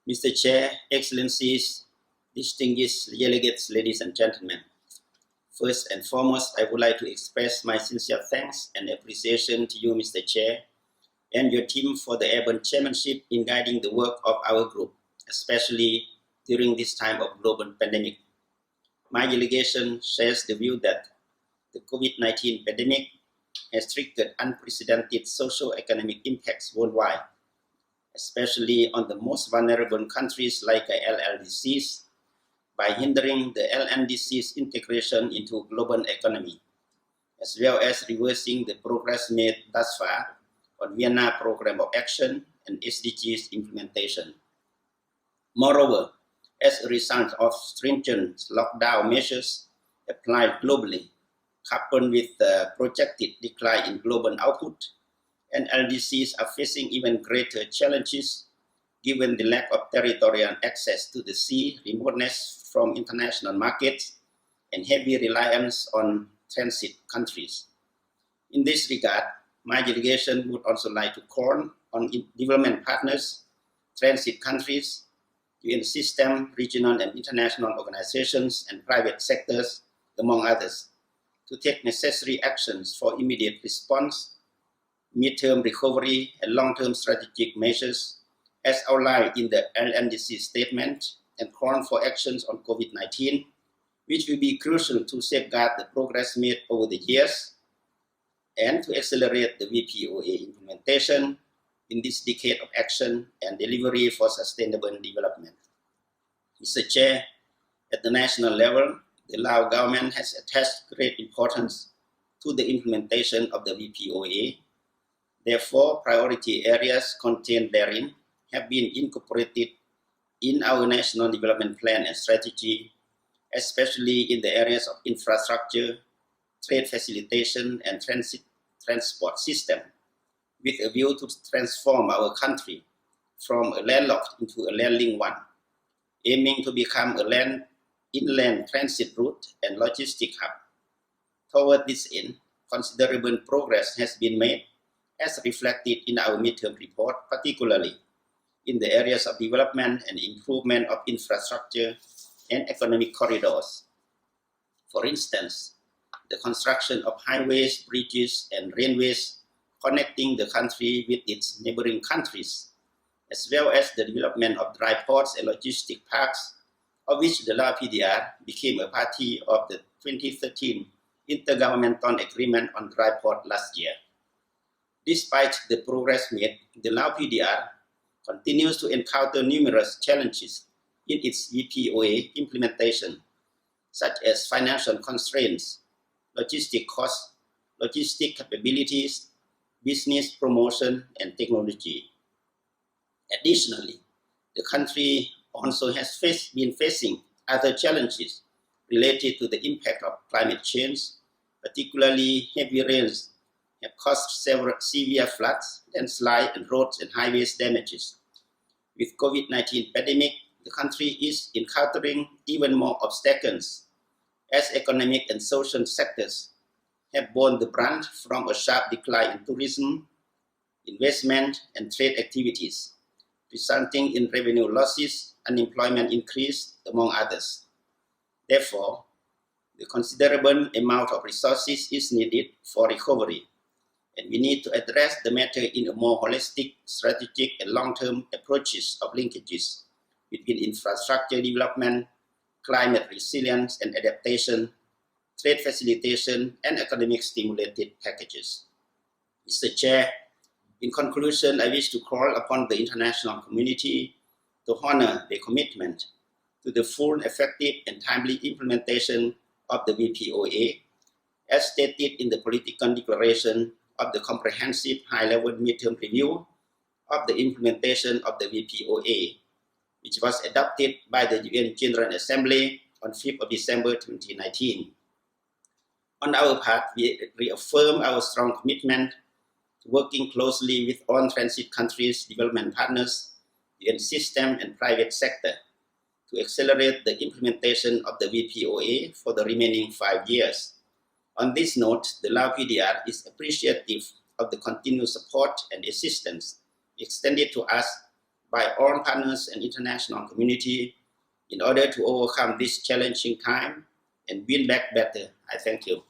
Mr. Chair, Excellencies, distinguished delegates, ladies and gentlemen. First and foremost, I would like to express my sincere thanks and appreciation to you, Mr. Chair, and your team for the airborne chairmanship in guiding the work of our group, especially during this time of global pandemic. My delegation shares the view that the COVID-19 pandemic has triggered unprecedented socio-economic impacts worldwide, especially on the most vulnerable countries like LLDCs, by hindering the LLDCs integration into global economy, as well as reversing the progress made thus far on Vienna Program of Action and SDGs implementation. Moreover, as a result of stringent lockdown measures applied globally, coupled with the projected decline in global output, and LDCs are facing even greater challenges given the lack of territorial access to the sea, remoteness from international markets, and heavy reliance on transit countries. In this regard, my delegation would also like to call on development partners, transit countries, UN system, regional and international organizations, and private sectors, among others, to take necessary actions for immediate response, mid-term recovery, and long-term strategic measures as outlined in the LLDC statement, and call for actions on COVID-19, which will be crucial to safeguard the progress made over the years and to accelerate the VPOA implementation in this decade of action and delivery for sustainable development. Mr. Chair, at the national level, the Lao government has attached great importance to the implementation of the VPOA. Therefore, priority areas contained therein have been incorporated in our national development plan and strategy, especially in the areas of infrastructure, trade facilitation, and transport system, with a view to transform our country from a landlocked into a landlinked one, aiming to become a inland transit route and logistic hub. Toward this end, considerable progress has been made as reflected in our midterm report, particularly in the areas of development and improvement of infrastructure and economic corridors. For instance, the construction of highways, bridges, and railways connecting the country with its neighboring countries, as well as the development of dry ports and logistic parks, of which the Lao PDR became a party of the 2013 Intergovernmental Agreement on Dry Port last year. Despite the progress made, the Lao PDR continues to encounter numerous challenges in its VPOA implementation, such as financial constraints, logistic costs, logistic capabilities, business promotion, and technology. Additionally, the country also has been facing other challenges related to the impact of climate change, particularly heavy rains have caused several severe floods, landslides, and roads and highways damages. With COVID-19 pandemic, the country is encountering even more obstacles as economic and social sectors have borne the brunt from a sharp decline in tourism, investment, and trade activities, resulting in revenue losses, unemployment increase, among others. Therefore, the considerable amount of resources is needed for recovery, and we need to address the matter in a more holistic, strategic, and long-term approaches of linkages between infrastructure development, climate resilience and adaptation, trade facilitation, and economic stimulated packages. Mr. Chair, in conclusion, I wish to call upon the international community to honor their commitment to the full, effective, and timely implementation of the VPOA, as stated in the political declaration of the comprehensive high-level midterm review of the implementation of the VPOA, which was adopted by the UN General Assembly on 5th of December 2019. On our part, we reaffirm our strong commitment to working closely with on-transit countries, development partners, UN system, and private sector to accelerate the implementation of the VPOA for the remaining 5 years. On this note, the Lao PDR is appreciative of the continued support and assistance extended to us by all partners and international community in order to overcome this challenging time and win back better. I thank you.